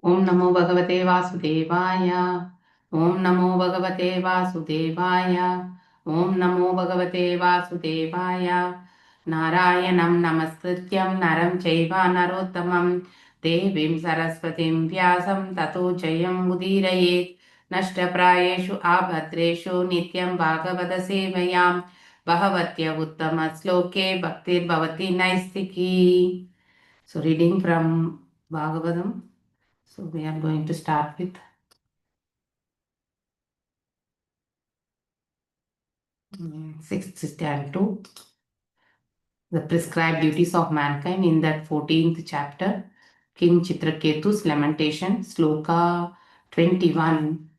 Om Namo Bhagavate Vasudevaya. Om Namo Bhagavate Vasudevaya. Om Namo Bhagavate Vasudevaya. Narayanam Namaskrityam Naram Chaiva Narottamam Devim Saraswatim Vyasam Tato Jayam Mudirayet Nashtaprayeshu Abhadreshu Nityam Bhagavata Sevayam Bhagatya Uttama Sloke Bhaktir Bhavati Naistiki. So reading from Bhagavadam. So we are going to start with 6th stanza, the prescribed duties of mankind in that 14th chapter, King Chitraketu's lamentation, sloka 21.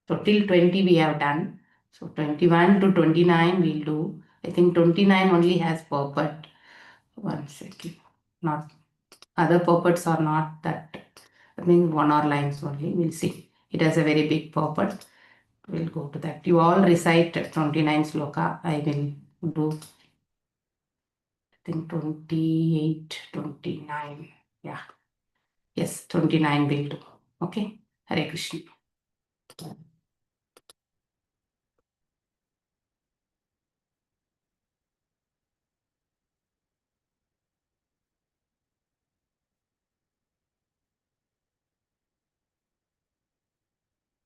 So till 20 we have done. So 21 to 29 we'll do. I think 29 only has purport. One second. Not other purports are not that. I think one or lines only. We'll see. It has a very big purport. We'll go to that. You all recite 29 sloka. I will do, I think 28, 29. Yeah. Yes, 29 will do. Okay. Hare Krishna.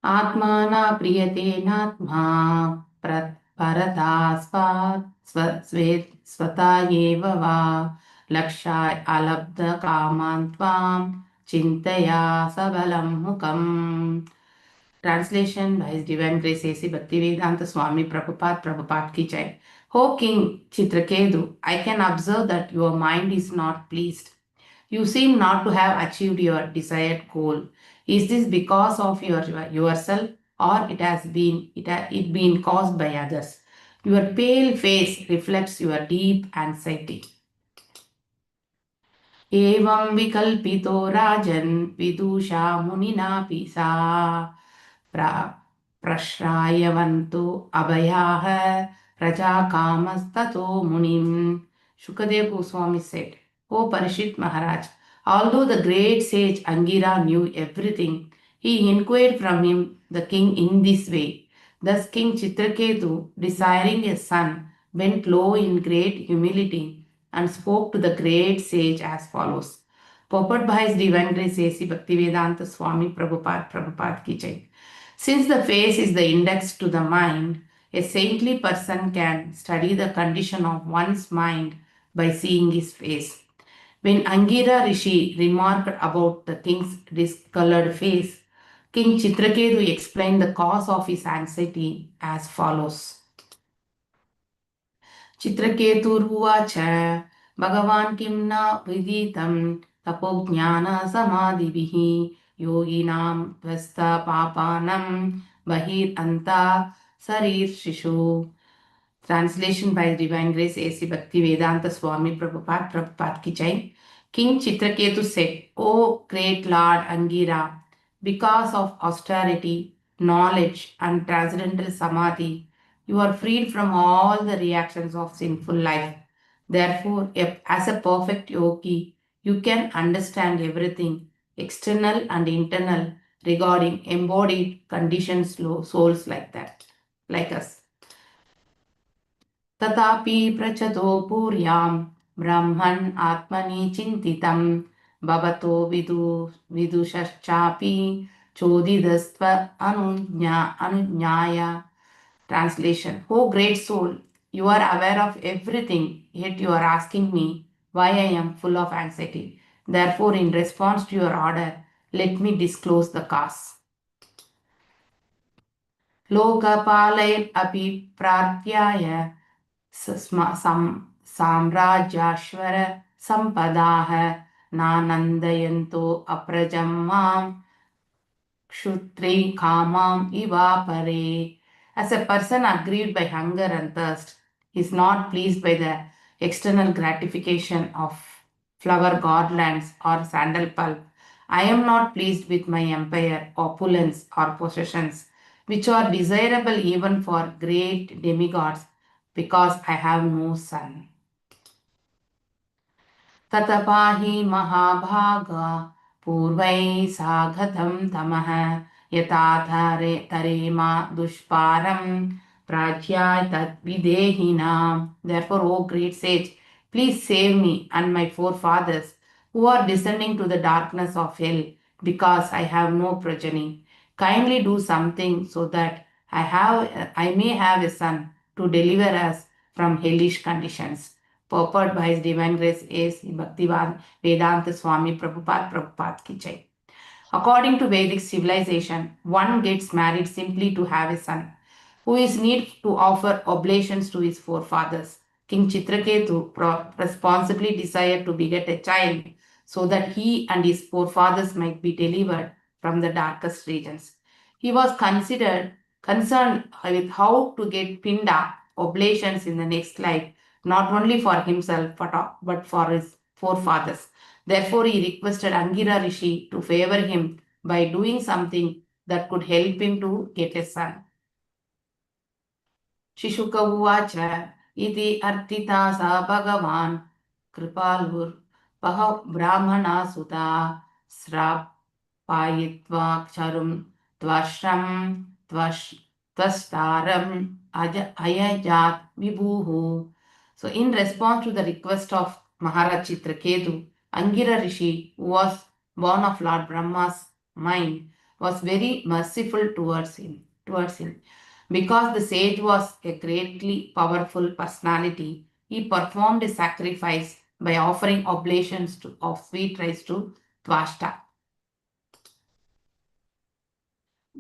आत्माना प्रियते नात्मा परता स्वता एव वा लक्ष्याय अलब्ध कामान् त्वां चिन्तया सबलं मुखम्. Translation by His Divine Grace A.C. Bhaktivedanta Swami Prabhupada ki jai. O King Chitraketu, I can observe that your mind is not pleased. You seem not to have achieved your desired goal. Is this because of yourself, or it been caused by others? Your pale face reflects your deep anxiety. Evam vikalpito rajan vidusha muninapi sa prashrayavantu abhayaha raja kamastato munim. Shukadev Goswami said, O Parishit Maharaj, although the great sage Angira knew everything, he inquired from him, the king, in this way. Thus King Chitraketu, desiring a son, bent low in great humility and spoke to the great sage as follows. Purport by His Divine Grace A.C. Bhaktivedanta Swami Prabhupada ki jai. Since the face is the index to the mind, a saintly person can study the condition of one's mind by seeing his face. When Angira Rishi remarked about the king's discolored face, King Chitraketu explained the cause of his anxiety as follows. Chitraketuruvacha Bhagavan kimna viditam tapojnana samadhibihi yoginam vasta papanam bahir anta sarir shishu. Translation by Divine Grace A.C. Bhaktivedanta Swami Prabhupada ki jai. King Chitraketu said, O great Lord Angira, because of austerity, knowledge and transcendental samadhi, you are freed from all the reactions of sinful life. Therefore, as a perfect yogi, you can understand everything, external and internal, regarding embodied conditioned souls like us. Tatapi prachado puryam brahman atmani chintitam bhavato vidushaschapi chodidastva anunyaya. Translation. O great soul, you are aware of everything, yet you are asking me why I am full of anxiety. Therefore, in response to your order, let me disclose the cause. Lokapalay api pratyaya samrajyashvara sampadaha nanandayanto aprajamam kshutri kamam ivapare. As a person aggrieved by hunger and thirst is not pleased by the external gratification of flower garlands or sandal pulp, I am not pleased with my empire, opulence or possessions, which are desirable even for great demigods, because I have no son. Tatapahi mahabhaga पूर्वै सागतं तमः यथा तरेमा दुष्पारं प्राच्याय तद्विदेहिनां. Therefore, O great sage, please save me and my forefathers who are descending to the darkness of hell because I have no progeny. Kindly do something so that I may have a son to deliver us from hellish conditions. Purport by His Divine Grace A.C. Bhaktivedanta Vedanta Swami Prabhupada Ki Jai. According to Vedic civilization, one gets married simply to have a son, who is need to offer oblations to his forefathers. King Chitraketu responsibly desired to beget a child so that he and his forefathers might be delivered from the darkest regions. He was concerned with how to get pinda oblations in the next life, not only for himself but for his forefathers. Therefore, he requested Angira Rishi to favor him by doing something that could help him to get a son. शिशुक उवाच इति अर्थिता सा भगवान् कृपालुर्पह ब्राह्मणासुता श्रापायित्वा क्षरुं त्वश्रं त्वस्तारम् अयजात् विभुः. So in response to the request of Maharaj Chitraketu, Angira Rishi, who was born of Lord Brahma's mind, was very merciful towards him. Because the sage was a greatly powerful personality, he performed a sacrifice by offering oblations of sweet rice to Tvashta.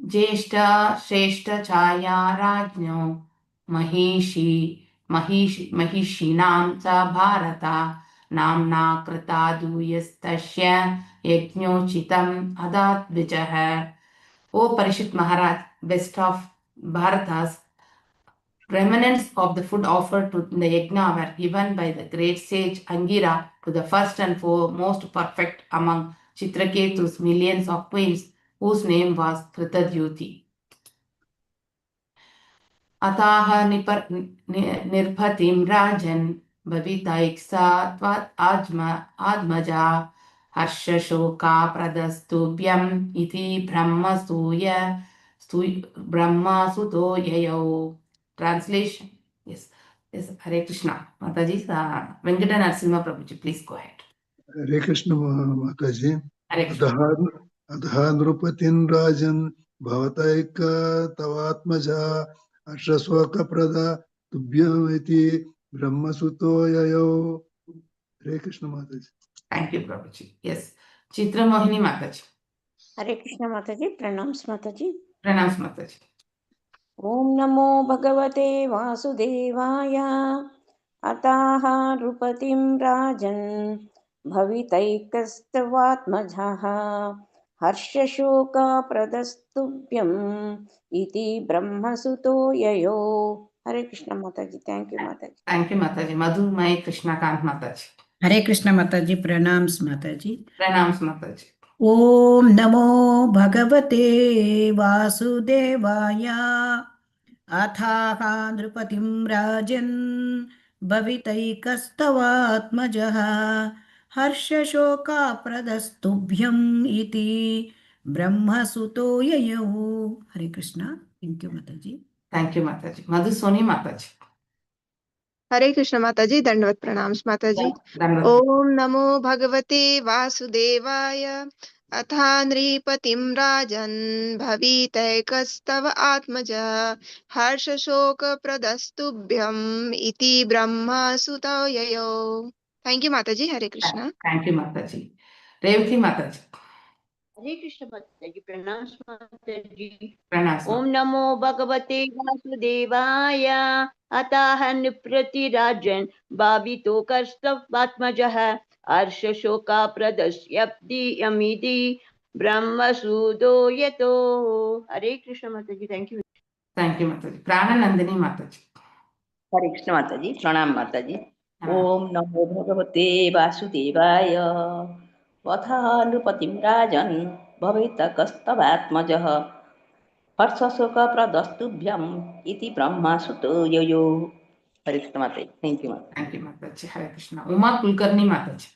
Jeshta Shrestha Chaya Rajno Mahishinam Sa Bharata Namna Krita Duyastasya Yajnochitam Adat Vijah. O Parishit Maharaj, best of Bharatas, remnants of the food offered to the yajna were given by the great sage Angira to the first and most perfect among Chitraketu's millions of queens, whose name was Kritadyuti. Ataha nirpatim rajan bhavitaiksa tvat admaja harsha shoka pradastubhyam iti brahma suto yayo. Translation. Yes. Hare Krishna. Mataji, Venkata Narasimha Prabhuji, please go ahead. Hare Krishna Mataji. Hare Krishna. Adha Nrupatin Rajan Bhavataika Tavatmaja Ashaswaka Prada Tubhyamiti Brahma Suto Yayo. Hare Krishna Mataji. Thank you, Prabhuji. Yes. Chitra Mohini Mataji. Hare Krishna Mataji. Pranams Mataji. Pranams Mataji. Om Namo Bhagavate Vasudevaya Ataha Nrupatim Rajan Bhavitaikastavatmajaha Harsha Shoka Pradastubhyam Iti Brahma Suto Yayo. Hare Krishna Mataji. Thank you, Mataji. Thank you, Mataji. Madhu Mai Krishna Kant Mataji. Hare Krishna Mataji. Pranams Mataji. Pranams Mataji. Om Namo Bhagavate Vasudevaya Athaha Nrupatim Rajan Bhavitaikastavatmajaha Harsha Shoka Pradastubhyam Iti Brahma Suto Yayo. Hare Krishna. Thank you, Mataji. Thank you, Mataji. Madhu Soni Mataji. हरे कृष्ण माताजी दंडवत प्रणाम माताजी ओम नमो भगवते वासुदेवाय अथा नृपतिं राजन् भवितैकस्तव आत्मजा हर्ष शोक प्रदस्तुभ्यम् इति ब्रह्मा सुतो ययो. थैंक यू माताजी. हरे कृष्ण. थैंक यू माताजी. रेवती माताजी. हरे कृष्ण माताजी. प्रणाम माताजी. प्रणाम. ओम नमो भगवते वासुदेवाय अतः नृपतिराजन् भावितो कर्तव्यात्मजः हर्ष शोका प्रदस्यब्दियमिति ब्रह्मसूदो यतो. हरे कृष्ण माताजी. Thank you. थैंक यू माताजी. प्राणनंदिनी माताजी. हरे कृष्ण माताजी. प्रणाम माताजी. ओम नमो भगवते वासुदेवाय वथा नृपतिं राजन् भवितकस्तवात्मजः हर्षशोक प्रदस्तुभ्यम् इति ब्रह्मा सुतो ययो. हरे कृष्ण माताजी. थैंक यू माताजी. थैंक यू माताजी. हरे कृष्ण. उमा कुलकर्णी माताजी.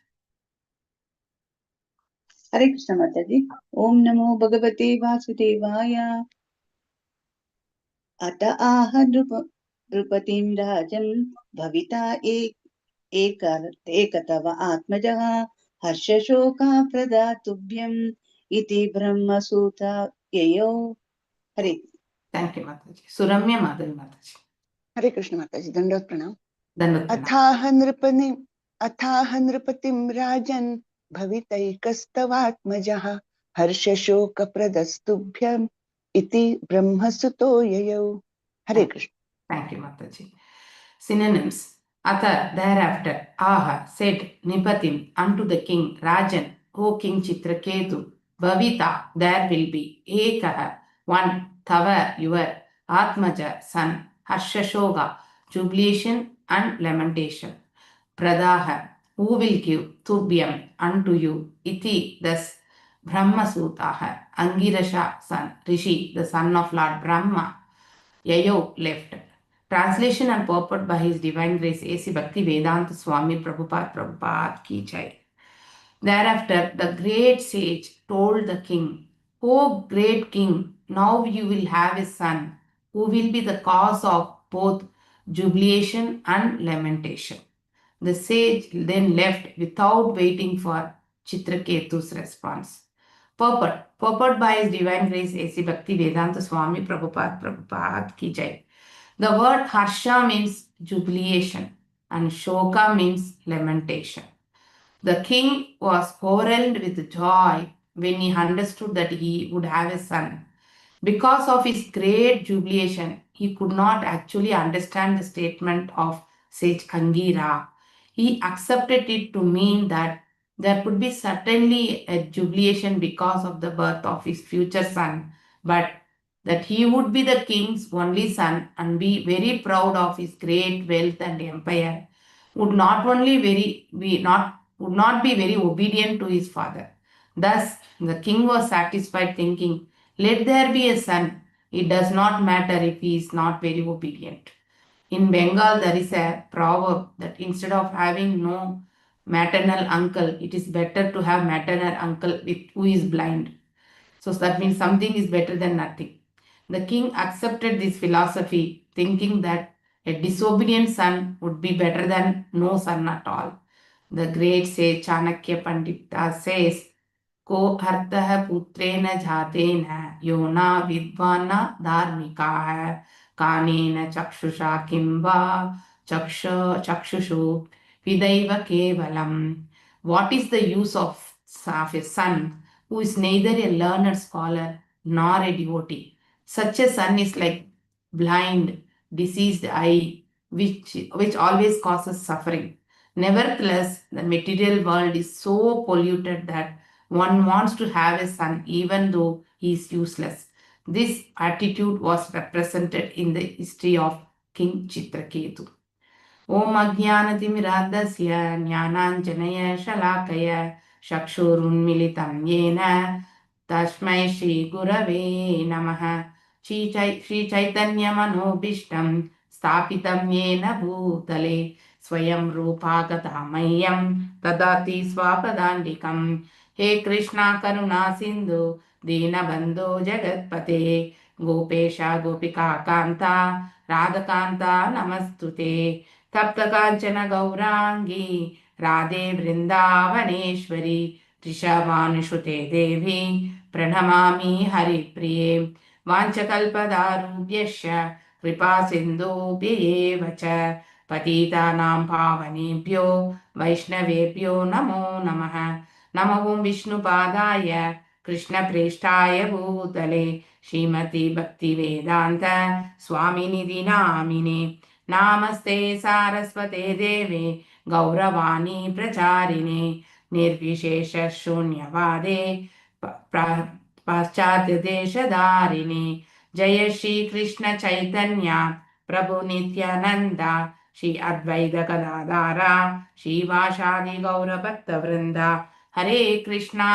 हरे कृष्ण माताजी। ओम नमो भगवते वासुदेवाय। अत आह नृपतिं राजन् भविता एकतव आत्मजः हर्षशोकाप्रदातुभ्यम् इति ब्रह्मसूत ययौ। हरे Thank you, Mataji. Suramya Madhavi Mataji. हरे कृष्ण माताजी, दंडवत प्रणाम। Dandavat pranam. अथाह नृपतिं राजन् भवितैकस्तवात्मजः हर्षशोकप्रदस्तुभ्यम् इति ब्रह्मसुतो ययौ। हरे Krishna. Thank you, Mataji. Synonyms. Atha, thereafter, Aha, said Nipatim unto the king, Rajan, O King Chitraketu, Bhavita, there will be, Ekaha, one, Tava, your, Atmaja, son, Harshashoga, jubilation and lamentation, Pradaha, who will give, Tubhyam, unto you, Iti, thus, Brahmasutaha, Angirasha, son, Rishi, the son of Lord Brahma, Yayo, left. Translation and purport by His Divine Grace A.C. Bhakti Vedanta Swami Prabhupada Ki Jai. Thereafter, the great sage told the king, O great king, now you will have a son who will be the cause of both jubilation and lamentation. The sage then left without waiting for Chitraketu's response. Purport by His Divine Grace A.C. Bhakti Vedanta Swami Prabhupada Ki Jai. The word Harsha means jubilation and Shoka means lamentation. The king was overwhelmed with joy when he understood that he would have a son. Because of his great jubilation, he could not actually understand the statement of sage Angira. He accepted it to mean that there could be certainly a jubilation because of the birth of his future son, but that he would be the king's only son and be very proud of his great wealth and empire, would not be very obedient to his father. Thus, the king was satisfied, thinking, let there be a son. It does not matter if he is not very obedient. In Bengal, there is a proverb that instead of having no maternal uncle, it is better to have maternal uncle who is blind. So that means something is better than nothing. The king accepted this philosophy, thinking that a disobedient son would be better than no son at all. The great sage Chanakya Pandita says, को अर्थः पुत्रेण जातेन यो न विद्वान् न धार्मिकाः कानेन चक्षुषा किं वा चक्षुषु विदैव केवलम्. What is the use of a son who is neither a learned scholar nor a devotee? Such a son is like blind, diseased eye, which always causes suffering. Nevertheless, the material world is so polluted that one wants to have a son even though he is useless. This attitude was represented in the history of King Chitraketu. Om Ajnanatimirandasya Jnananjanaya Shalakaya Chakshurunmilitam Yena Tasmai Shri Gurave Namaha. Shri Chaitanya Manobishtam Stapitam Yena Bhutale Swayam Rupa Gatamayyam Tadati Swapadandikam. He Krishna Karuna Sindhu Dinabandho Jagatpate Gopesha Gopika Kanta Radhakanta Namastute तप्त कांचन गौरांगी राधे वृंदावनेश्वरी ऋषभानुसुते देवी प्रणमामि हरिप्रिये वाञ्छकल्पदारुभ्यश्च कृपा सिन्धुभ्येव च पतितानां पावनेभ्यो वैष्णवेभ्यो नमो नमः. नमो विष्णुपादाय कृष्णप्रेष्ठाय भूतले श्रीमती भक्तिवेदान्त स्वामिनिधि नामिने नामस्ते सारस्वते देवे गौरवाणी प्रचारिणे निर्विशेष शून्यवादे पाश्चात्य देशधारिणे. जय श्री कृष्ण चैतन्य प्रभु नित्यानंद श्री अद्वैत गदाधारा श्रीवासादि गौर भक्त वृंदा. हरे Krishna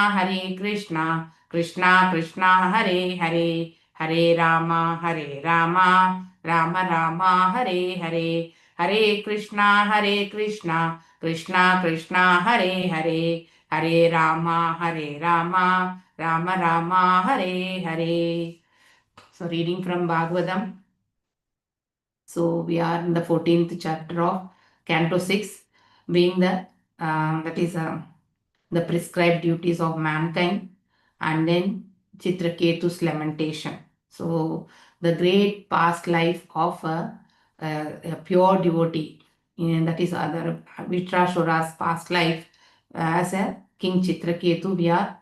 Krishna Krishna Hare Hare Hare Rama Ram Ram Hare Hare Hare Krishna Krishna Krishna Hare Hare Hare Rama, Rama Rama, Hare Hare. So reading from Bhagavadam. So we are in the 14th chapter of Canto 6, being the the prescribed duties of mankind, and then Chitraketu's lamentation. So the great past life of a pure devotee, and that is other Vitrashura's past life as a King Chitraketu. We are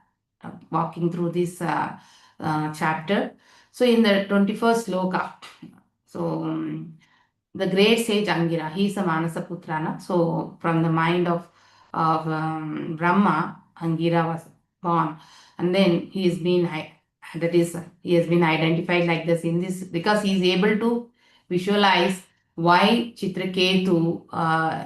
walking through this chapter. So in the 21st sloka, so the great sage Angira, he is a Manasa Putrana. So from the mind of Brahma, Angira was born, and then he has been he has been identified like this in this because he is able to visualize why Chitraketu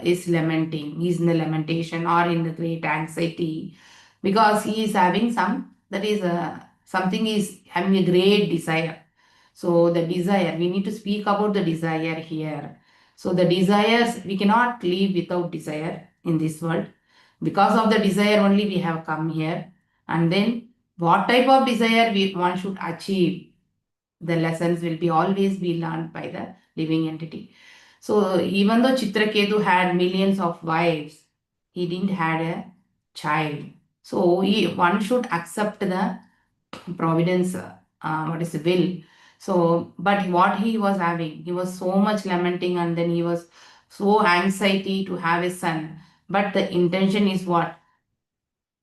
is lamenting. He is in the lamentation or in the great anxiety because he is having something is having a great desire. So the desire, we need to speak about the desire here. So the desires, we cannot live without desire in this world. Because of the desire only we have come here. And then what type of desire one should achieve, the lessons will be always be learned by the living entity. So even though Chitraketu had millions of wives, he didn't had a child. So one should accept the providence, what is the will. So, but what he was having, he was so much lamenting, and then he was so anxiety to have a son. But the intention is what?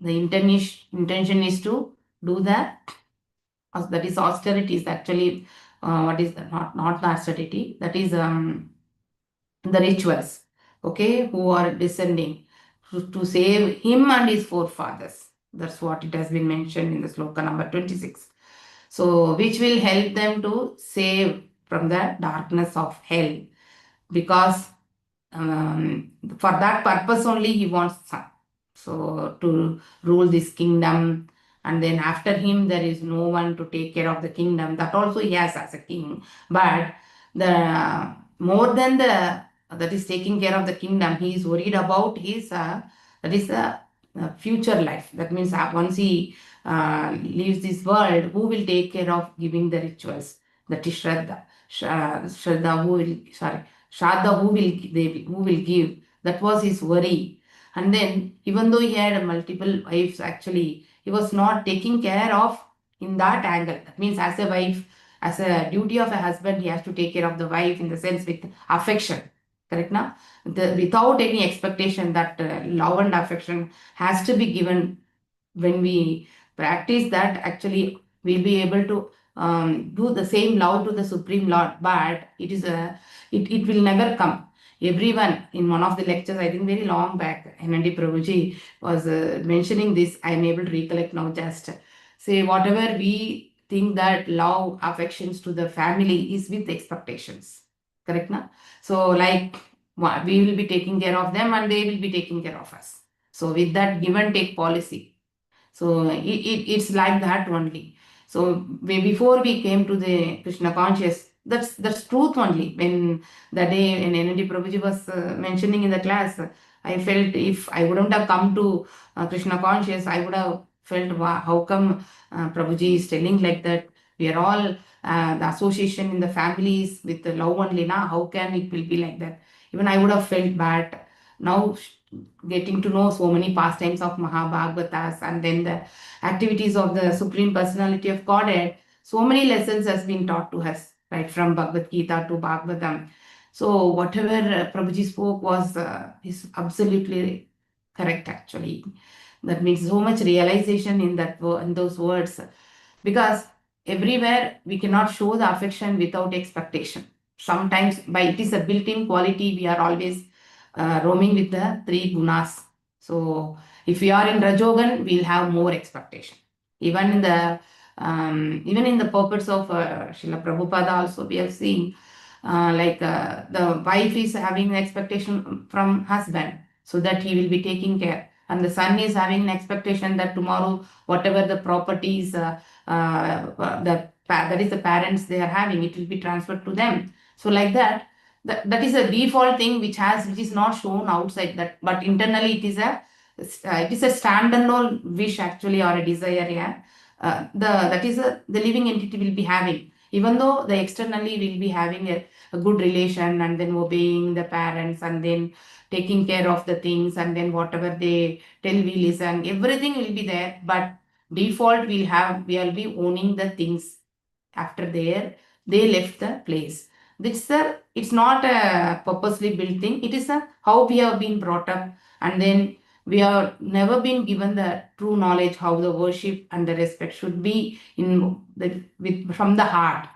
The intention is to do that is austerities. Actually, what is that? Not the austerity. That is the rituals. Okay, who are descending to save him and his forefathers. That's what it has been mentioned in the sloka number 26. So, which will help them to save from the darkness of hell, because for that purpose only he wants son. So, to rule this kingdom, and then after him there is no one to take care of the kingdom. That also he has as a king, but the more than that is taking care of the kingdom, he is worried about his that is the future life. That means once he leaves this world, who will take care of giving the rituals? That is Shraddha. Shraddha who will, sorry, Shraddha who will give. That was his worry. And then even though he had multiple wives, actually, he was not taking care of in that angle. That means as a wife, as a duty of a husband, he has to take care of the wife in the sense with affection. Correct now? Without any expectation, that love and affection has to be given. When we practice that, actually we'll be able to do the same love to the Supreme Lord, but it will never come. Everyone, in one of the lectures, I think very long back, NND Prabhuji was mentioning this. I am able to recollect now. Just say whatever we think that love, affections to the family is with expectations. Correct now? So like we will be taking care of them and they will be taking care of us. So with that give and take policy. So it's like that only. So before we came to the Krishna conscious, that's truth only. When the day when NND Prabhuji was mentioning in the class, I felt if I wouldn't have come to Krishna conscious, I would have felt, wow, how come Prabhuji is telling like that? We are all the association in the families with the love only. Now, how can it will be like that? Even I would have felt bad. Now getting to know so many pastimes of Mahabhagavatas and then the activities of the Supreme Personality of Godhead, so many lessons has been taught to us, right from Bhagavad Gita to Bhagavatam. So whatever Prabhuji spoke was is absolutely correct actually. That means so much realization in in those words, because everywhere we cannot show the affection without expectation. Sometimes by it is a built-in quality, we are always roaming with the three gunas. So if we are in Rajogan, we'll have more expectation. Even in the purports of Srila Prabhupada also we have seen the wife is having an expectation from husband so that he will be taking care, and the son is having an expectation that tomorrow whatever the properties that is the parents they are having, it will be transferred to them. So like that is a default thing which is not shown outside, that but internally it is it is a standalone wish actually, or a desire. Yeah, that is the living entity will be having. Even though the externally will be having a good relation, and then obeying the parents, and then taking care of the things, and then whatever they tell we listen, everything will be there. But default we will be owning the things after they left the place. It's not a purposely built thing. It is a how we have been brought up, and then we have never been given the true knowledge how the worship and the respect should be from the heart.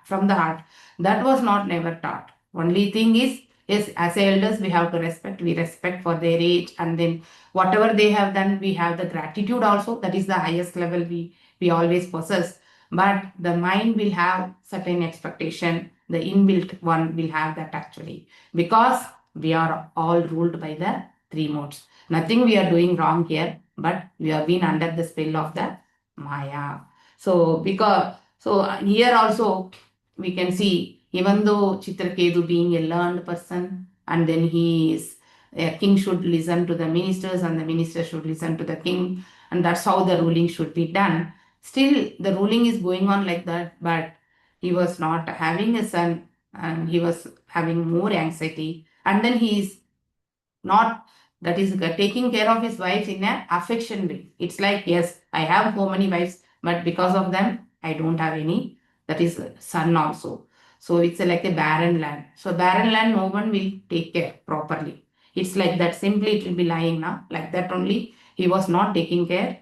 That was not never taught. Only thing is, yes, as elders we have to respect. We respect for their age, and then whatever they have done, we have the gratitude also. That is the highest level we always possess. But the mind will have certain expectation. The inbuilt one will have that actually, because we are all ruled by the three modes. Nothing we are doing wrong here, but we have been under the spell of the Maya. So here also we can see, even though Chitraketu being a learned person, and then a king should listen to the ministers, and the minister should listen to the king, and that's how the ruling should be done. Still, the ruling is going on like that, but he was not having a son, and he was having more anxiety, and then he is not, that is taking care of his wives in an affection way. It's like, yes, I have so many wives, but because of them I don't have any, that is son also. So it's like a barren land. So barren land, no one will take care properly. It's like that, simply it will be lying now like that only. He was not taking care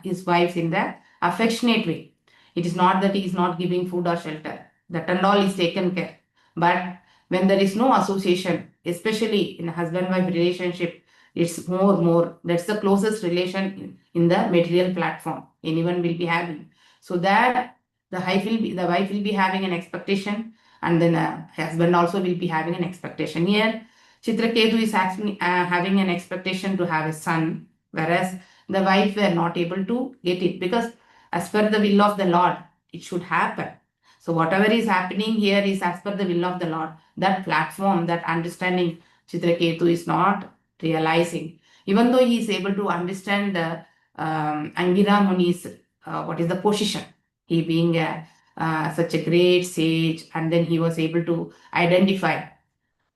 his wives in the affectionate way. It is not that he is not giving food or shelter, that and all is taken care. But when there is no association, especially in a husband-wife relationship, it's more. That's the closest relation in the material platform anyone will be having. So that the wife will be having an expectation, and then the husband also will be having an expectation. Here, Chitraketu is actually having an expectation to have a son, whereas the wife were not able to get it, because as per the will of the Lord, it should happen. So whatever is happening here is as per the will of the Lord. That platform, that understanding, Chitraketu is not realizing. Even though he is able to understand the Angira Muni's what is the position, he being such a great sage, and then he was able to identify,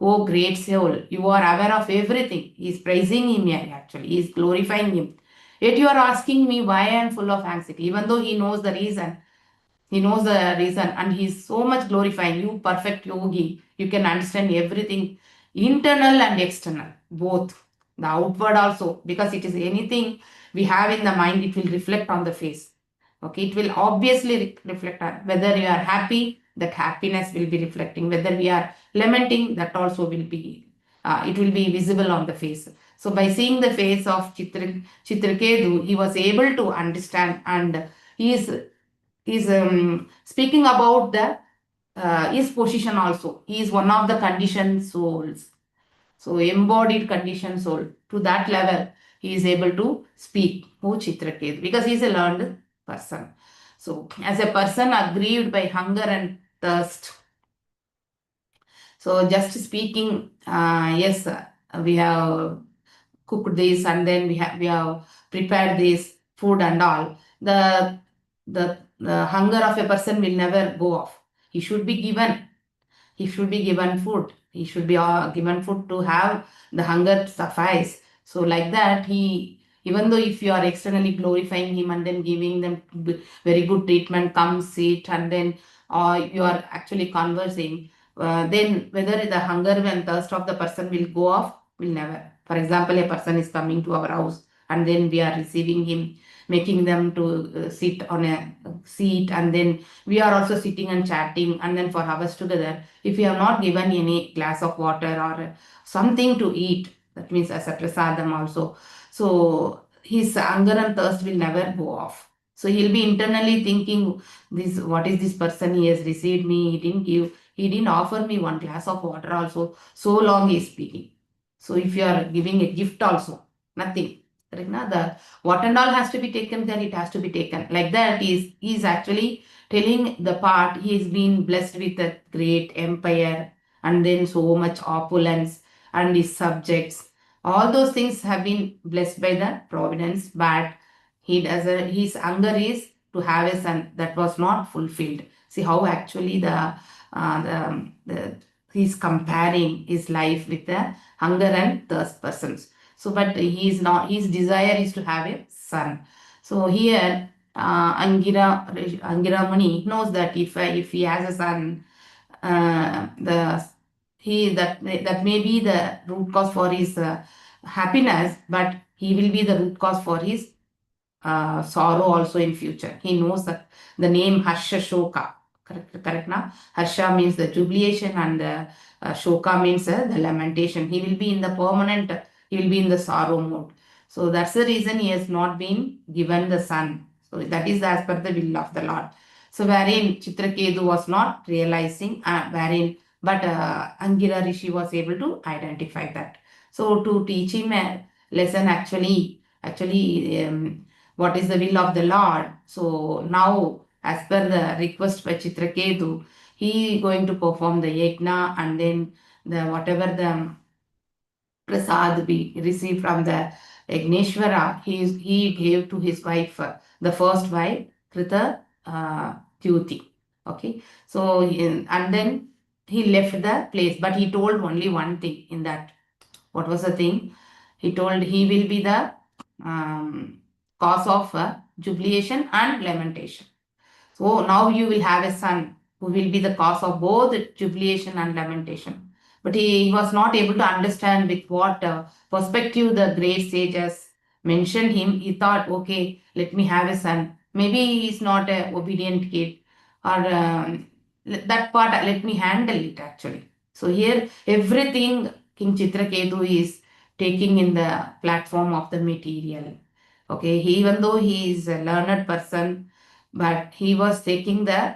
oh great soul, you are aware of everything. He is praising him here actually, he is glorifying him. Yet you are asking me why I am full of anxiety, even though he knows the reason. He knows the reason, and he's so much glorifying you, perfect yogi. You can understand everything, internal and external, both. The outward also, because it is anything we have in the mind, it will reflect on the face. Okay, it will obviously reflect on whether you are happy, that happiness will be reflecting. Whether we are lamenting, that also will be, it will be visible on the face. So by seeing the face of Chitraketu, he was able to understand, and he is speaking about the his position also. He is one of the conditioned souls. So embodied conditioned soul. To that level, he is able to speak, O Chitraketu, because he is a learned person. So as a person aggrieved by hunger and thirst. So just speaking, yes, we have cooked this, and then we have prepared this food and all. The hunger of a person will never go off. He should be given. He should be given food. He should be given food to have the hunger suffice. So like that, even though if you are externally glorifying him and then giving them very good treatment, come sit, and then you are actually conversing, then whether the hunger and thirst of the person will go off, will never. For example, a person is coming to our house, and then we are receiving him, making them to sit on a seat, and then we are also sitting and chatting, and then for hours together. If you have not given any glass of water or something to eat, that means as a prasadam also, so his hunger and thirst will never go off. So he'll be internally thinking, what is this person? He has received me, he didn't offer me one glass of water also. So long he is speaking. So if you are giving a gift also, nothing. The what and all has to be taken care, it has to be taken. Like that, he is actually telling the part. He has been blessed with a great empire, and then so much opulence, and his subjects, All those things have been blessed by the providence, but his hunger is to have a son that was not fulfilled. See how actually the he's comparing his life with the hunger and thirst persons. So, but he is not. His desire is to have a son. So here, Angira Muni knows that if he has a son, the he that may be the root cause for his happiness, but he will be the root cause for his sorrow also in future. He knows that the name Harsha Shoka, correct now? Harsha means the jubilation and the Shoka means the lamentation. He will be in the permanent, he will be in the sorrow mode. So that's the reason he has not been given the son. So that is as per the will of the Lord. So wherein Chitraketu was not realizing, but Angira Rishi was able to identify that. So to teach him a lesson actually what is the will of the Lord. So now, as per the request by Chitraketu, he going to perform the yajna, and then the whatever the prasad we received from the Yagneshwara, he gave to his wife, the first wife, Krita Tyuti. Okay, so and then he left the place, but he told only one thing in that. What was the thing? He told he will be the cause of jubilation and lamentation. So now you will have a son who will be the cause of both jubilation and lamentation. But he was not able to understand with what perspective the great sages mentioned him. He thought, okay, let me have a son. Maybe he is not a obedient kid, or that part let me handle it actually. So here everything King Chitraketu is taking in the platform of the material. Okay, even though he is a learned person, but he was taking the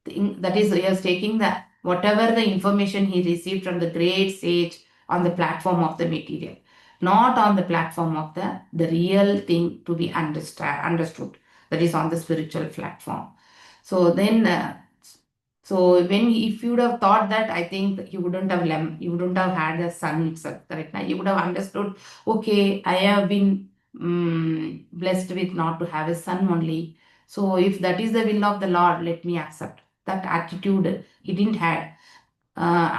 thing, that is, he was taking the whatever the information he received from the great sage on the platform of the material, not on the platform of the real thing to be understood, that is on the spiritual platform. So then so when if you would have thought that, I think you wouldn't have had a son itself, correct? Now you would have understood, okay, I have been blessed with not to have a son only. So if that is the will of the Lord, let me accept. That attitude he didn't have.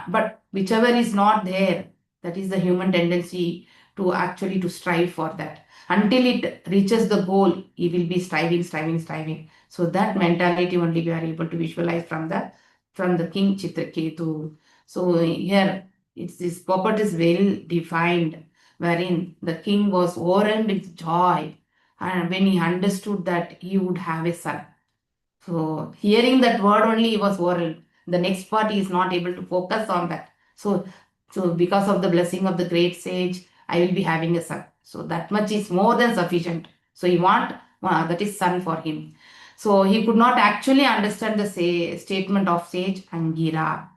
But whichever is not there, that is the human tendency to actually to strive for that. Until it reaches the goal, he will be striving. So that mentality only we are able to visualize from the King Chitraketu. So here this purport is well defined, wherein the king was overwhelmed with joy, and when he understood that he would have a son. So hearing that word only he was overwhelmed. The next part he is not able to focus on that. So because of the blessing of the great sage, I will be having a son. So that much is more than sufficient. So he want that is son for him. So he could not actually understand the statement of sage Angira.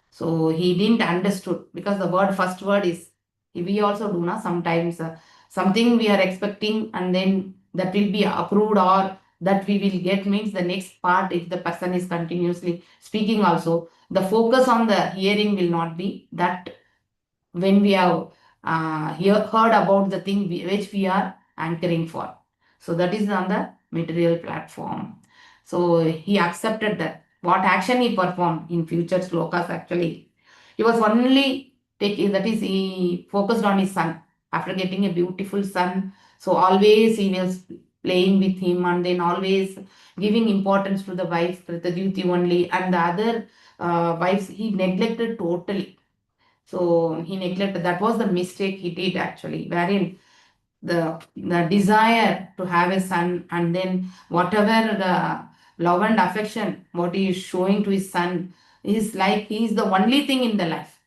So he didn't understood, because the first word is, we also do na sometimes something we are expecting and then that will be approved or that we will get, means the next part, if the person is continuously speaking also, the focus on the hearing will not be that when we have heard about the thing which we are anchoring for. So that is on the material platform. So he accepted that. What action he performed in future slokas actually, he was only taking, that is, he focused on his son. After getting a beautiful son, so always he was playing with him, and then always giving importance to the wife, Kritadyuti only, and the other wives he neglected totally. So he neglected. That was the mistake he did actually, wherein the desire to have a son, and then whatever the love and affection what he is showing to his son is like he is the only thing in the life.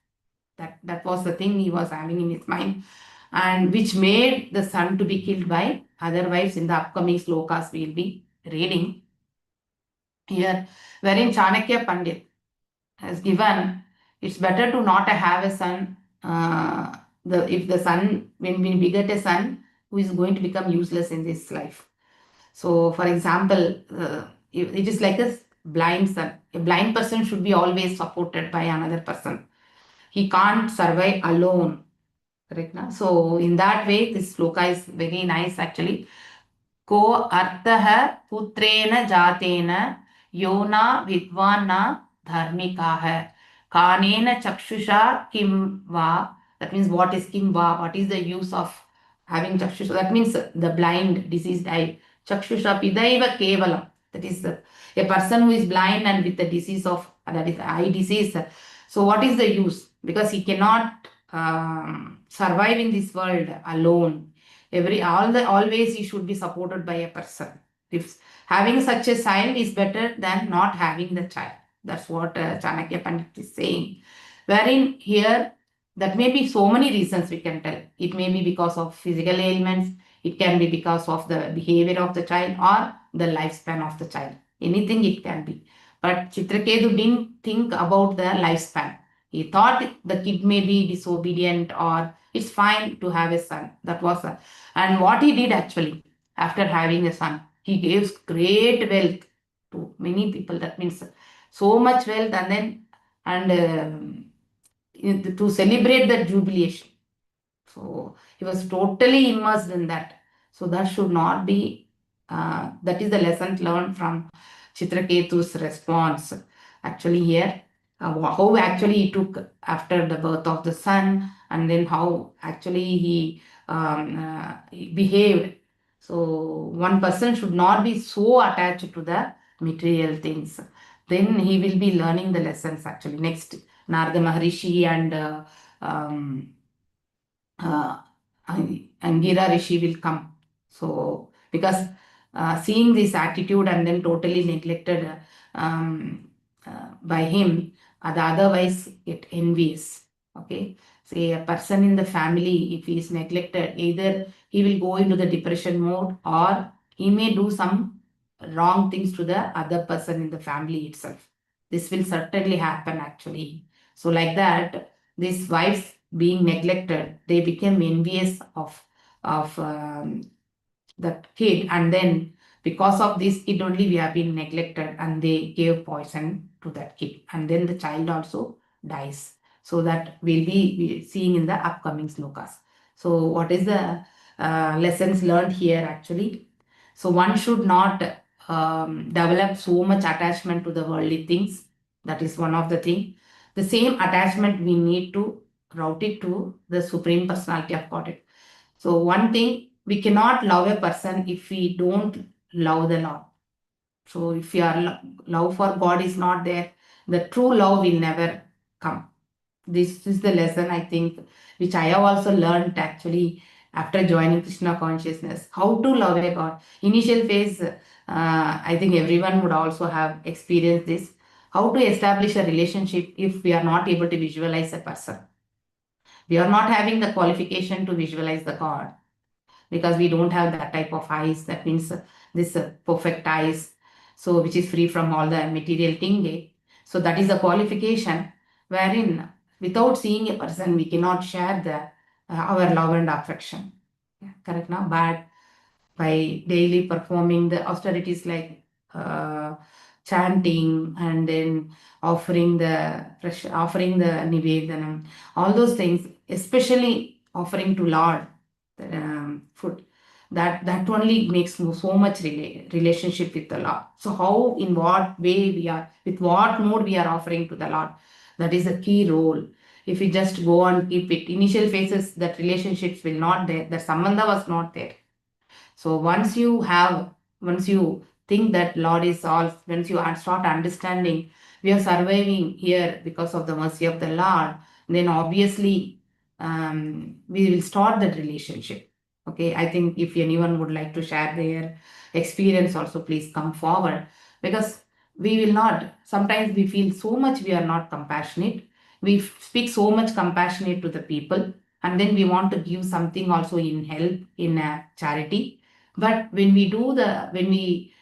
That was the thing he was having in his mind, and which made the son to be killed by other wives. In the upcoming slokas we will be reading here, wherein Chanakya Pandit has given, it's better to not have a son. If the son, when we beget a son who is going to become useless in this life. So, for example, it is like a blind son. A blind person should be always supported by another person. He can't survive alone. Correct now? So in that way, this sloka is very nice actually. Ko artah putrena jatena yona vidvana dharmikaha kanena chakshusha kim va. That means what is kim va? What is the use of having chakshusha? That means the blind, diseased eye. Chakshusha pidaiva kevalam. That is a person who is blind and with the disease of, that is eye disease. So what is the use? Because he cannot survive in this world alone. Always he should be supported by a person. If having such a child is better than not having the child. That's what Chanakya Pandit is saying. Wherein here, that may be so many reasons we can tell. It may be because of physical ailments, it can be because of the behavior of the child or the lifespan of the child. Anything it can be. But Chitraketu didn't think about the lifespan. He thought the kid may be disobedient or it's fine to have a son. That was and what he did actually after having a son, he gives great wealth to many people. That means so much wealth, and to celebrate the jubilation. So he was totally immersed in that. So that should not be. That is the lesson learned from Chitraketu's response. Actually, here, how actually he took after the birth of the son, and then how actually he behaved. So one person should not be so attached to the material things. Then he will be learning the lessons actually. Next, Narada Maharishi and Angira Rishi will come. So, because seeing this attitude and then totally neglected by him, the otherwise get envious. Okay, say a person in the family, if he is neglected, either he will go into the depression mode or he may do some wrong things to the other person in the family itself. This will certainly happen actually. So, like that, these wives being neglected, they became envious of that kid, and then because of this kid only we have been neglected, and they gave poison to that kid, and then the child also dies. So that we'll be seeing in the upcoming slokas. So what is the lessons learned here actually? So one should not develop so much attachment to the worldly things. That is one of the thing. The same attachment we need to route it to the Supreme Personality of Godhead. So one thing, we cannot love a person if we don't love the Lord. So if your love for God is not there, the true love will never come. This is the lesson I think, which I have also learned actually after joining Krishna consciousness, how to love a God. Initial phase, I think everyone would also have experienced this. How to establish a relationship if we are not able to visualize a person. We are not having the qualification to visualize the God because we don't have that type of eyes. That means this perfect eyes, so which is free from all the material thing. So that is the qualification wherein without seeing a person we cannot share our love and affection. Yeah, correct now? But by daily performing the austerities like chanting and then offering the nivedanam, all those things, especially offering to Lord food, that only makes so much relationship with the Lord. So how, in what way we are, with what mode we are offering to the Lord, that is a key role. If we just go and keep it, initial phases, that relationships will not there, the sambandha was not there. So once you think that Lord is all, once you start understanding we are surviving here because of the mercy of the Lord, then obviously we will start that relationship. Okay, I think if anyone would like to share their experience also, please come forward, because we will not, sometimes we feel so much we are not compassionate. We speak so much compassionate to the people, and then we want to give something also in help, in charity. But when we do the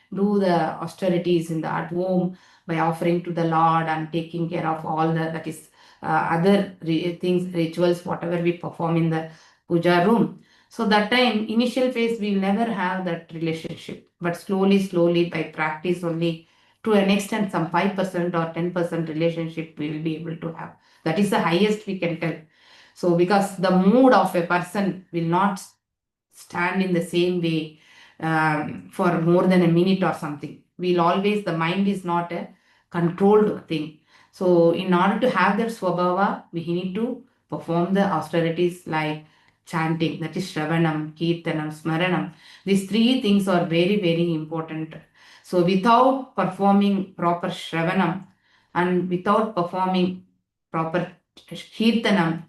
austerities in the at home by offering to the Lord and taking care of all that is other things, rituals, whatever we perform in the puja room. So that time, initial phase, we will never have that relationship. But slowly, by practice only, to an extent, some 5% or 10% relationship we will be able to have. That is the highest we can tell. So because the mood of a person will not stand in the same way for more than a minute or something. We'll always, the mind is not a controlled thing. So in order to have that swabhava, we need to perform the austerities like chanting, that is Shravanam, Kirtanam, Smaranam. These three things are very, very important. So without performing proper Shravanam and without performing proper Kirtanam,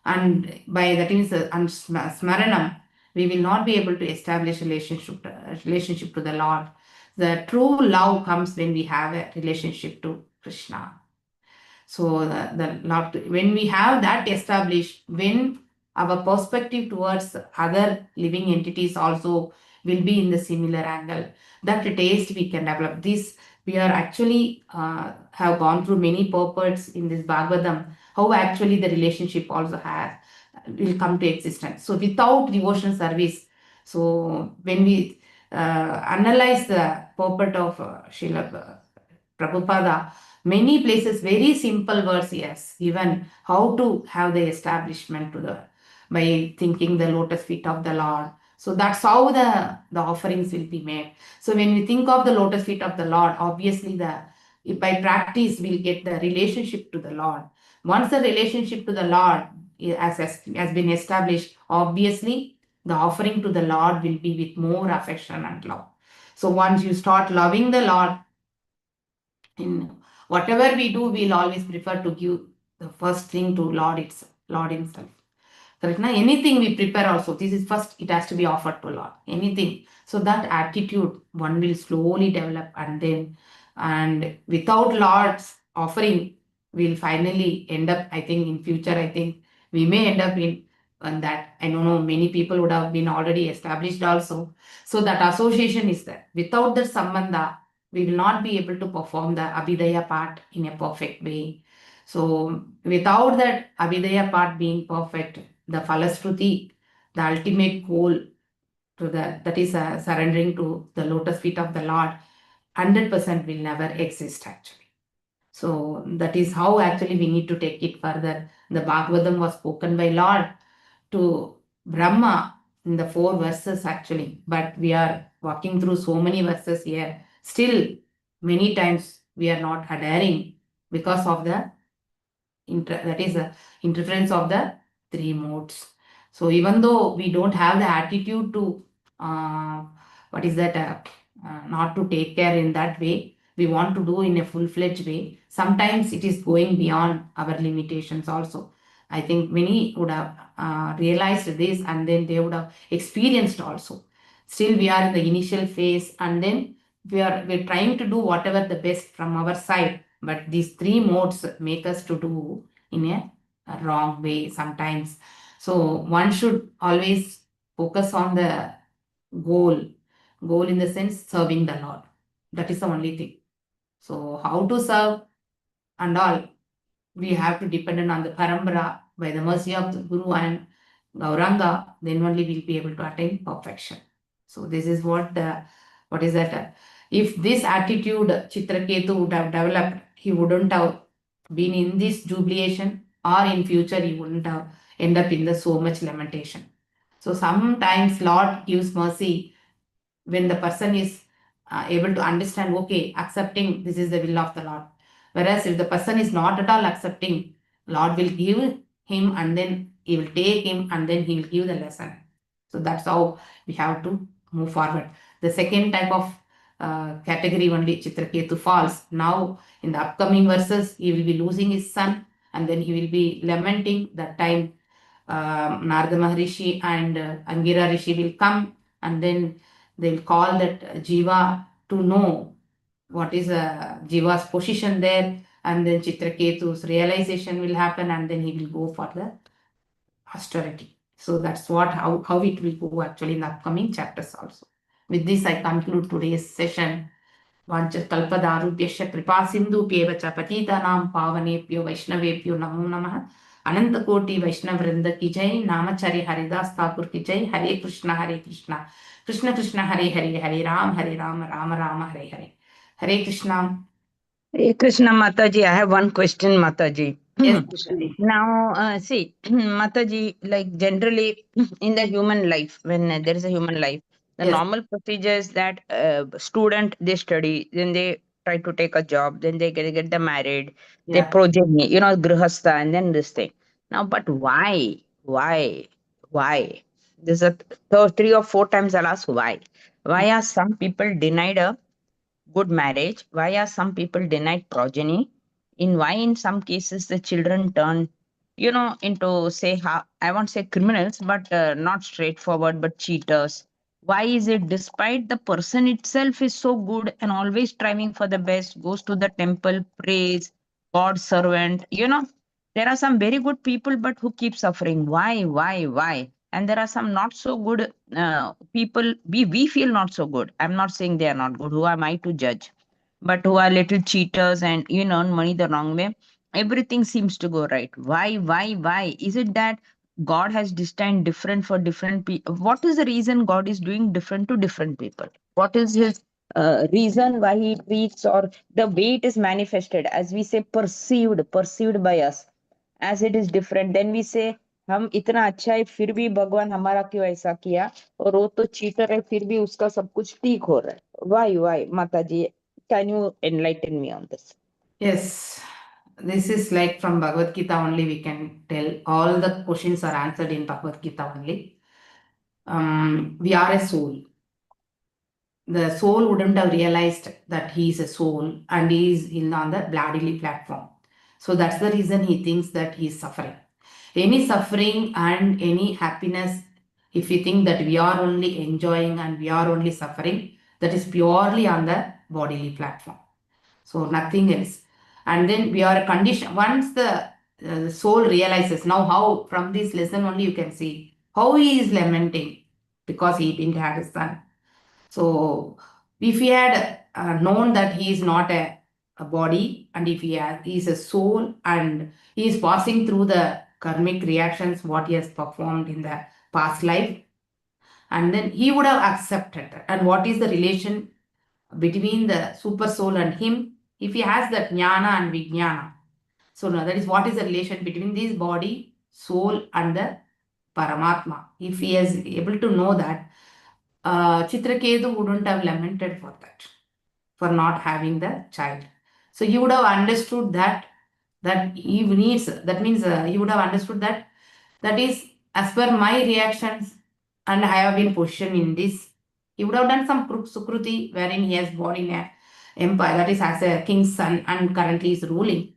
and by that means and Smaranam, we will not be able to establish relationship to the Lord. The true love comes when we have a relationship to Krishna. So the love, when we have that established, when our perspective towards other living entities also will be in the similar angle, that taste we can develop. This we are actually have gone through many purports in this Bhagavadam, how actually the relationship also will come to existence. So without devotional service, so when we analyze the purport of Srila Prabhupada, many places, very simple words, yes, given how to have the establishment to the, by thinking the lotus feet of the Lord. So that's how the offerings will be made. So when we think of the lotus feet of the Lord, obviously by practice we'll get the relationship to the Lord. Once the relationship to the Lord has been established, obviously the offering to the Lord will be with more affection and love. So once you start loving the Lord, in whatever we do, we'll always prefer to give the first thing to Lord Himself. Correct? Now, anything we prepare also, this is first, it has to be offered to Lord. Anything. So that attitude one will slowly develop, and without Lord's offering, we'll finally end up, I think in future, I think we may end up in that, I don't know, many people would have been already established also. So that association is there. Without that sambandha, we will not be able to perform the abhidaya part in a perfect way. So without that abhidaya part being perfect, the Phalashruti, the ultimate goal to that is surrendering to the lotus feet of the Lord, 100% will never exist actually. So that is how actually we need to take it further. The Bhagavadam was spoken by Lord to Brahma in the 4 verses actually, but we are walking through so many verses here. Still, many times we are not adhering because of the interference of the 3 modes. So even though we don't have the attitude to not to take care in that way, we want to do in a full-fledged way. Sometimes it is going beyond our limitations also. I think many would have realized this, and then they would have experienced also. Still we are in the initial phase, and then we're trying to do whatever the best from our side, but these 3 modes make us to do in a wrong way sometimes. So one should always focus on the goal in the sense serving the Lord. That is the only thing. So how to serve and all, we have to depend on the parambara. By the mercy of the Guru and Gauranga, then only we'll be able to attain perfection. So this is if this attitude Chitraketu would have developed, he wouldn't have been in this jubilation, or in future he wouldn't have end up in the so much lamentation. So sometimes Lord gives mercy when the person is able to understand, okay, accepting this is the will of the Lord. Whereas if the person is not at all accepting, Lord will give him, and then he will take him, and then he will give the lesson. So that's how we have to move forward. The second type of category only Chitraketu falls. Now in the upcoming verses, he will be losing his son, and then he will be lamenting. That time Narada Maharishi and Angira Rishi will come, and then they will call that Jiva to know what is Jiva's position there, and then Chitraketu's realization will happen, and then he will go for the austerity. So that's how it will go actually in the upcoming chapters also. With this, I conclude today's session. Vanchat kalpadarubhyasya kripa sindhubhyeva cha patitanam pavanebhyo vaishnavebhyo namo namah. Ananta Koti Vaishnav Vrinda ki jai, Namachari Haridas Thakur ki jai, Hare Krishna, Krishna Krishna, Hare Hare, Hare Ram, Rama Rama, Hare Hare. Hare Krishna. Hey Krishna Mataji, I have one question, Mataji. Yes, Shruti. Now, see, Mataji, like generally in the human life, when there is a human life, the Yes, normal procedure is that student they study, then they try to take a job, then they get them married, they yeah. progeny, grihastha, and then this thing. Now, but why? There's a 3 or 4 times I'll ask why. Why are some people denied a good marriage? Why are some people denied progeny? In why in some cases the children turn, into say I won't say criminals, but not straightforward, but cheaters. Why is it despite the person itself is so good and always striving for the best, goes to the temple, prays, God's servant, there are some very good people, but who keep suffering. Why? And there are some not so good people. We feel not so good. I'm not saying they are not good. Who am I to judge? But who are little cheaters and earn money the wrong way. Everything seems to go right. Why? Is it that God has destined different for different people? What is the reason God is doing different to different people? What is his reason why he treats, or the way it is manifested, as we say, perceived by us, as it is different? Then we say हम इतना अच्छा है फिर भी भगवान हमारा क्यों ऐसा किया, और वो तो चीटर है फिर भी उसका सब कुछ ठीक हो रहा है. Why माता जी, can you enlighten me on this? Yes. This is like from Bhagavad Gita only we can tell. All the questions are answered in Bhagavad Gita only. We are a soul. The soul wouldn't have realized that he is a soul and he is on the bodily platform. So that's the reason he thinks that he is suffering. Any suffering and any happiness, if you think that we are only enjoying and we are only suffering, that is purely on the bodily platform. So nothing else. And then we are a condition. Once the soul realizes, now how from this lesson only you can see how he is lamenting because he didn't have a son. So if he had known that he is not a body, and if he is a soul and he is passing through the karmic reactions what he has performed in the past life, and then he would have accepted that. And what is the relation between the super soul and him? If he has that jnana and vijnana, so now that is what is the relation between this body, soul, and the Paramatma. If he is able to know that, Chitraketu wouldn't have lamented for that, for not having the child. So he would have understood that he needs. That means he would have understood that is as per my reactions, and I have been positioned in this. He would have done some sukruti wherein he has born in a empire, that is as a king's son, and currently is ruling.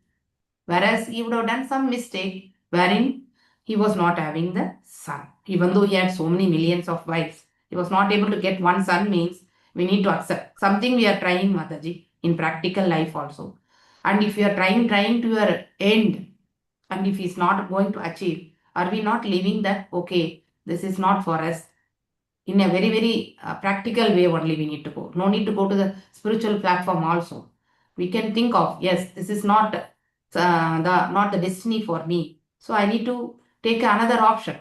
Whereas he would have done some mistake wherein he was not having the son. Even though he had so many millions of wives, he was not able to get one son, means we need to accept. Something we are trying, Mataji, in practical life also. And if we are trying to your end, and if he's not going to achieve, are we not leaving that, okay, this is not for us? In a very, very practical way only we need to go. No need to go to the spiritual platform also. We can think of, yes, this is not the destiny for me. So I need to take another option.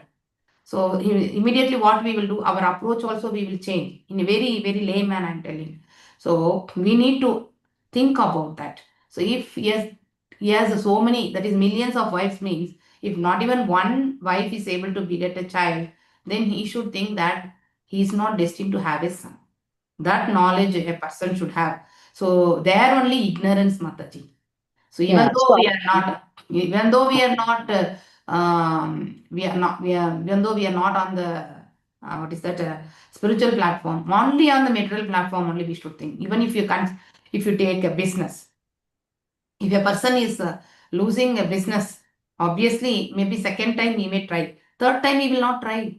So immediately what we will do, our approach also we will change in a very, very layman, I'm telling. So we need to think about that. So if he has so many, that is millions of wives, means if not even one wife is able to beget a child, then he should think that he is not destined to have a son. That knowledge a person should have. So there only ignorance, Mataji. So even Yeah. though we are not, even though we are not, even though we are not on the what is that spiritual platform, only on the material platform only we should think. Even if you can't, if you take a business, if a person is losing a business, obviously maybe second time he may try, third time he will not try,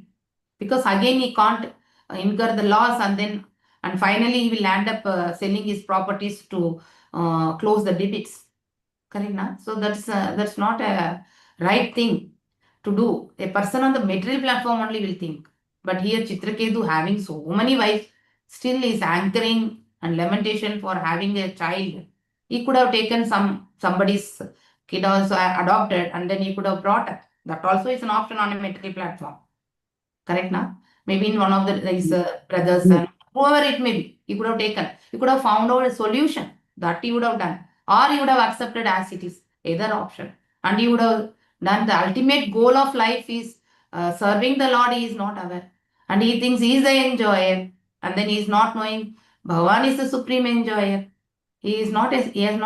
because again he can't incur the loss, and finally he will end up selling his properties to close the debits. Correct, na? So that's not a right thing to do. A person on the material platform only will think. But here Chitraketu having so many wives still is anchoring and lamentation for having a child. He could have taken somebody's kid also adopted, and then he could have brought up. That also is an option on a material platform. Correct, na? Maybe in one of his brothers and whoever it may be, he could have taken. He could have found out a solution that he would have done, or he would have accepted as it is. Either option. and he would have done the ultimate goal of life is serving the Lord. He is not aware, and he thinks he is the enjoyer, and then he is not knowing Bhagavan is the supreme enjoyer. He is not he is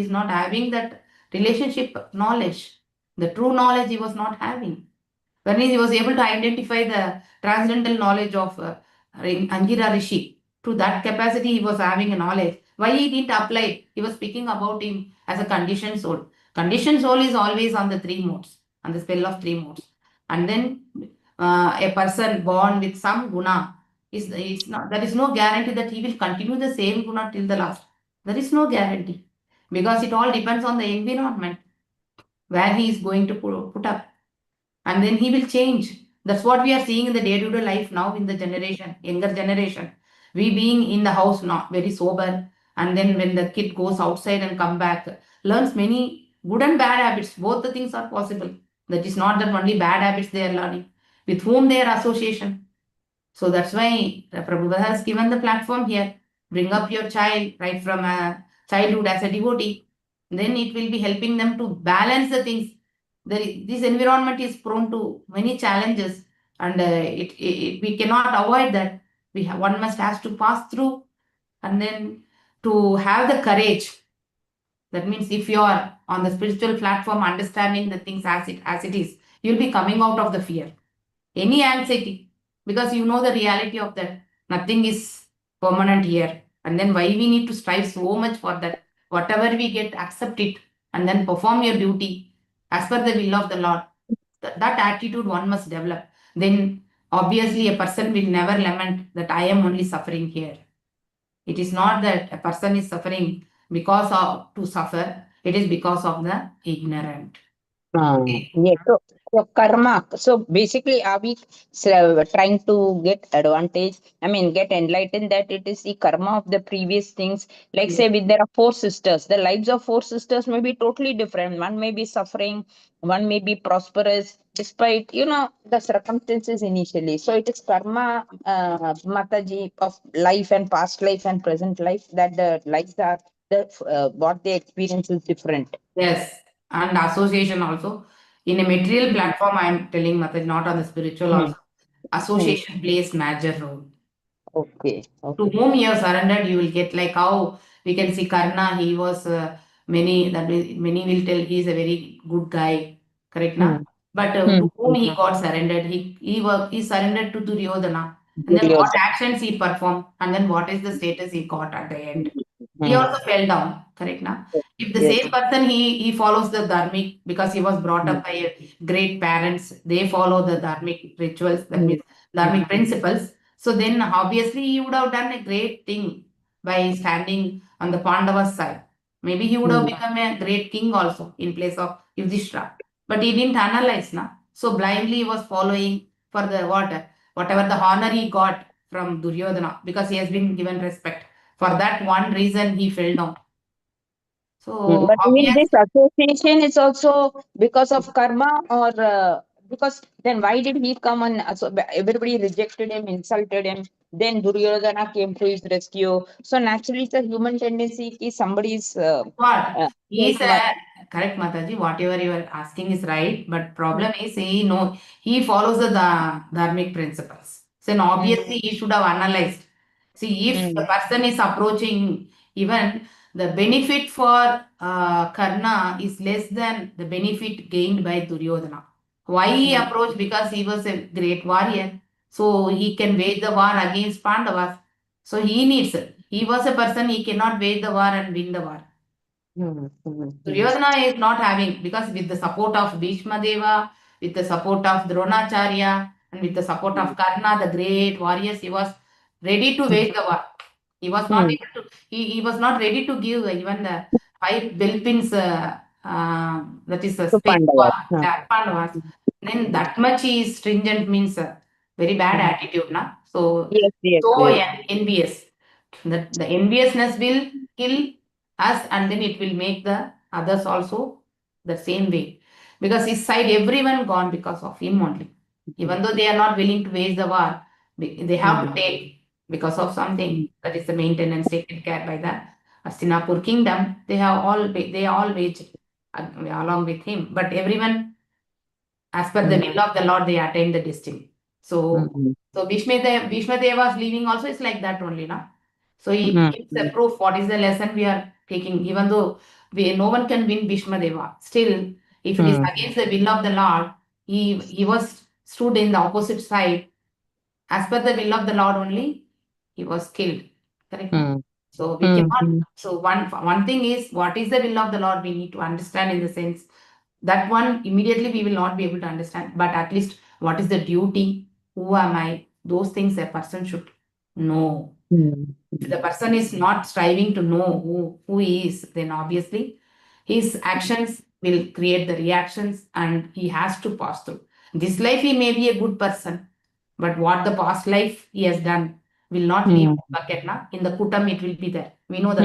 not having that relationship knowledge. The true knowledge he was not having. When he was able to identify the transcendental knowledge of Angira Rishi, to that capacity he was having a knowledge. Why he didn't apply it? He was speaking about him as a conditioned soul. Conditioned soul is always on the three modes, on the spell of three modes. And then a person born with some guna is not, there is no guarantee that he will continue the same guna till the last. There is no guarantee because it all depends on the environment where he is going to put up, and then he will change. That's what we are seeing in the day-to-day life now in the generation, younger generation. We being in the house not very sober, and then when the kid goes outside and come back, learns many good and bad habits. Both the things are possible. That is not that only bad habits they are learning. With whom they are association. So that's why Prabhupada has given the platform here. Bring up your child right from childhood as a devotee. Then it will be helping them to balance the things. This environment is prone to many challenges, and we cannot avoid that. One must has to pass through, and then to have the courage. That means if you are on the spiritual platform, understanding the things as it is, you'll be coming out of the fear, any anxiety, because you know the reality of that. Nothing is permanent here. And then why we need to strive so much for that? Whatever we get, accept it, and then perform your duty as per the will of the Lord. That attitude one must develop. Then obviously a person will never lament that I am only suffering here. It is not that a person is suffering because of to suffer. It is because of the ignorant. Yeah. So karma. So basically, are we trying to get advantage? I mean, get enlightened that it is the karma of the previous things. Like Yes. say, there are four sisters. The lives of four sisters may be totally different. One may be suffering. One may be prosperous, despite the circumstances initially. So it is karma, Mataji, of life and past life and present life, that the lives are what they experience is different. Yes, and association also. In a material platform, I am telling Mataji, not on the spiritual Hmm. also. Association plays major role. Okay. To whom you have surrendered, you will get like how we can see Karna. He was many will tell he is a very good guy, correct na? But to whom he got surrendered, he surrendered to Duryodhana, and then what actions he performed, and then what is the status he got at the end. He also fell down, correct na? If the Yes. same person he follows the dharmic because he was brought up by great parents, they follow the dharmic rituals, that means dharmic principles. So then obviously he would have done a great thing by standing on the Pandavas side. Maybe he would have become a great king also in place of Yudhishthira. But he didn't analyze na. So blindly he was following for the whatever the honor he got from Duryodhana because he has been given respect. For that one reason he fell down. So But in obviously this association, it's also because of karma, or because then why did he come and everybody rejected him, insulted him? Then Duryodhana came to his rescue. So naturally, it's a human tendency. If somebody's what? He is like what? correct, Mataji. Whatever you are asking is right, but problem is he follows the dharmic principles. So then obviously he should have analyzed. See, if the person is approaching, even the benefit for Karna is less than the benefit gained by Duryodhana. Why he approached? Because he was a great warrior, so he can wage the war against Pandavas. So he needs it. He was a person he cannot wage the war and win the war. Duryodhana is not having, because with the support of Bhishma Deva, with the support of Dronacharya, and with the support of Karna, the great warriors, he was ready to wage the war. He was not able to, he was not ready to give even the 5 bell pins, that is a To space for Pandavas. Pandavas. Then that much is stringent means very bad attitude, na? So, Yes. envious. The enviousness will kill us, and then it will make the others also the same way. Because his side, everyone gone because of him only. Even though they are not willing to wage the war, they have to take because of something. That is the maintenance taken care by the Hastinapur kingdom. They all waged along with him. But everyone, as per the will of the Lord, they attain the destiny. So, Bhishma Deva's leaving also is like that only, na? So it gives the proof what is the lesson we are taking. Even though no one can win Bhishma Deva, still, if it is against the will of the Lord, he was stood in the opposite side. As per the will of the Lord only, he was killed. Correct? So we cannot. So one thing is, what is the will of the Lord? We need to understand in the sense that one immediately we will not be able to understand. But at least what is the duty? Who am I? Those things a person should know. If the person is not striving to know who he is, then obviously his actions will create the reactions and he has to pass through. This life he may be a good person, but what the past life he has done will not leave the bucket. Na? In the kutam it will be there. We know the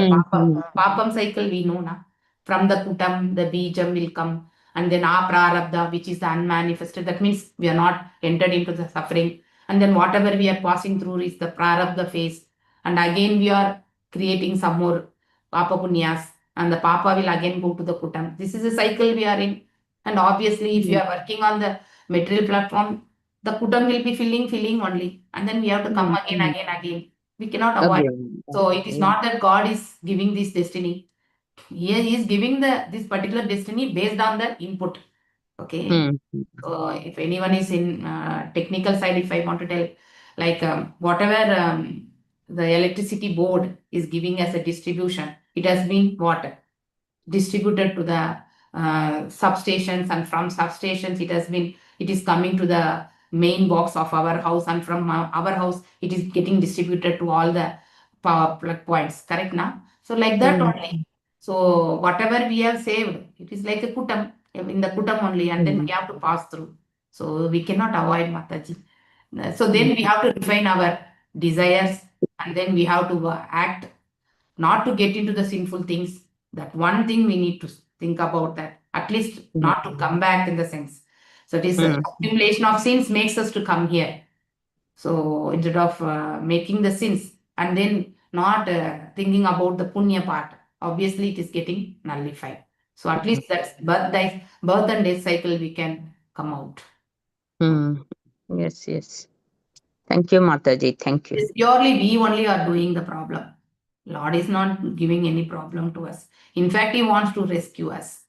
papam cycle we know. Na? From the kutam, the bijam will come, and then our prarabdha, which is the unmanifested. That means we are not entered into the suffering. And then whatever we are passing through is the prarabdha phase. And again we are creating some more papa punyas, and the papa will again go to the kutam. This is a cycle we are in. And obviously, if you are working on the material platform, the kutam will be filling only. And then we have to come again. We cannot avoid. So it is not that God is giving this destiny. He is giving this particular destiny based on the input. Okay. So if anyone is in technical side, if I want to tell, like whatever the electricity board is giving as a distribution, it has been what? Distributed to the substations, and from substations it is coming to the main box of our house, and from our house it is getting distributed to all the power plug points. Correct now? So like that only. So whatever we have saved, it is like a kutam, in the kutam only, and then we have to pass through. So we cannot avoid Mataji. So then we have to refine our desires, and then we have to act not to get into the sinful things. That one thing we need to think about, that at least not to come back in the sense. So this accumulation of sins makes us to come here. So instead of making the sins and then not thinking about the punya part, obviously it is getting nullified. So at least that's birth and death cycle we can come out. Yes. Thank you, Mataji. Thank you. It's purely we only are doing the problem. Lord is not giving any problem to us. In fact, he wants to rescue us.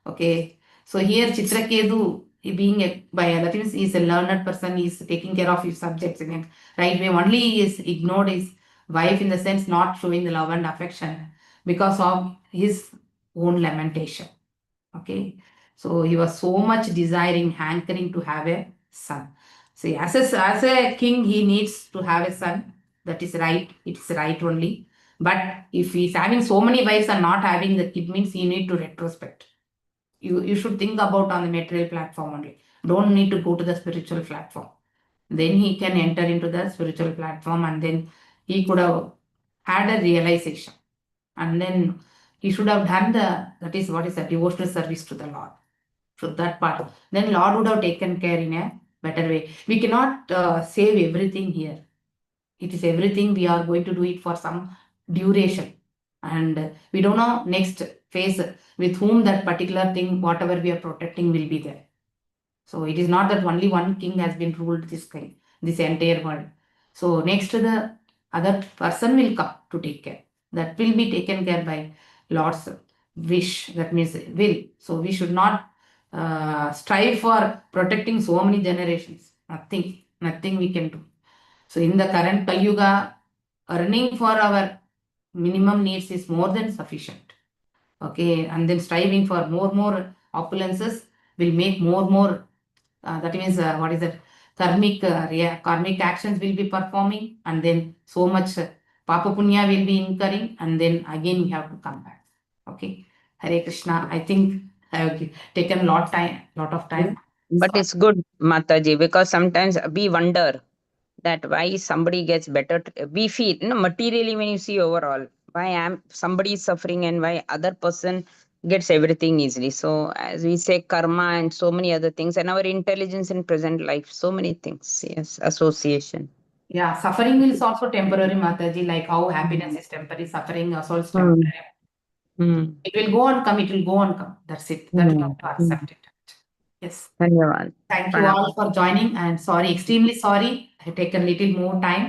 Okay. So here Chitraketu, he being that means he is a learned person, he is taking care of his subjects in it. Right way. Only he is ignored his wife, in the sense not showing the love and affection because of his own lamentation. Okay. So he was so much desiring, hankering to have a son. See, as a king, he needs to have a son. That is right. It's right only. But if he's having so many wives and not having the kid, means you need to retrospect. You should think about on the material platform only. Don't need to go to the spiritual platform. Then he can enter into the spiritual platform, and then he could have had a realization. And then he should have done that is devotional service to the Lord. So that part. Then Lord would have taken care in a better way. We cannot save everything here. It is everything we are going to do it for some duration. And we don't know next phase with whom that particular thing, whatever we are protecting, will be there. So it is not that only one king has been ruled this entire world. So next the other person will come to take care. That will be taken care by Lord's wish. That means will. So we should not strive for protecting so many generations. Nothing we can do. So in the current Kali Yuga, earning for our minimum needs is more than sufficient. Okay, and then striving for more opulences will make more. That means what is that? Karmic actions will be performing, and then so much Papa Punya will be incurring, and then again we have to come back. Okay, Hare Krishna. I think I have taken lot of time. But it's good, Mataji, because sometimes we wonder that why somebody gets better. We feel, materially, when you see overall, why somebody is suffering and why other person gets everything easily. So as we say, karma and so many other things, and our intelligence in present life, so many things. Yes, association. Yeah, suffering is also temporary, Mataji, like how happiness is temporary, suffering is also temporary. It will go and come, it will go and come. That's it. That we have to accept it. Yes. Dhanyavad. Thank you all for joining, and sorry, extremely sorry. I have taken a little more time.